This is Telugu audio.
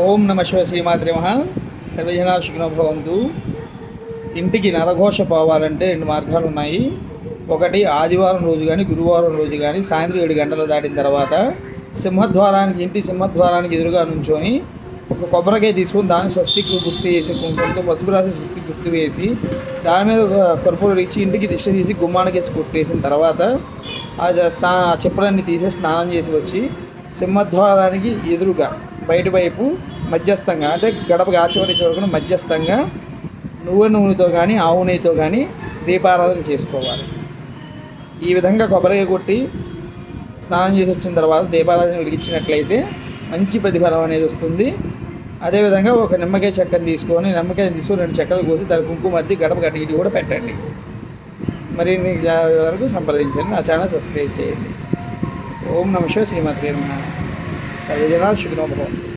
ఓం నమ శివ శ్రీమాత్రే మహా సర్వజనా సుఖినో భవంతు. ఇంటికి నరఘోష పోవాలంటే 2 మార్గాలు ఉన్నాయి. ఒకటి ఆదివారం రోజు కానీ గురువారం రోజు కానీ సాయంత్రం 7 గంటలు దాటిన తర్వాత ఇంటి సింహద్వారానికి ఎదురుగా నుంచొని ఒక కొబ్బరికాయ తీసుకొని దాన్ని స్వస్తికి గుర్తు వేసి కుంకుమతో పసుపు రాసి స్వస్తికి గుర్తు వేసి దాని మీద కర్పూరం ఇచ్చి ఇంటికి దిష్టి తీసి గుమ్మానికి కొట్టేసిన తర్వాత ఆ చెప్పులన్నీ తీసేసి స్నానం చేసి వచ్చి సింహద్వారానికి ఎదురుగా బయట వైపు మధ్యస్థంగా అంటే గడప ఆచివరి చివరకు మధ్యస్థంగా నూనెతో కానీ ఆవు నెయ్యితో కానీ దీపారాధన చేసుకోవాలి. ఈ విధంగా కొబ్బరికాయ కొట్టి స్నానం చేసి వచ్చిన తర్వాత దీపారాధన వెలిగించినట్లయితే మంచి ప్రతిఫలం అనేది వస్తుంది. అదేవిధంగా ఒక నిమ్మకాయ చెక్కను తీసుకొని 2 చెక్కలు కోసి దాని కుంకుమ మధ్య గడప గట్టి కూడా పెట్టండి. మరిన్ని వరకు సంప్రదించండి. నా ఛానల్ సబ్స్క్రైబ్ చేయండి. ఓం నమ శివాయ శ్రీమాత్రే నమః. సర్వజనా సుఖినో భవంతు.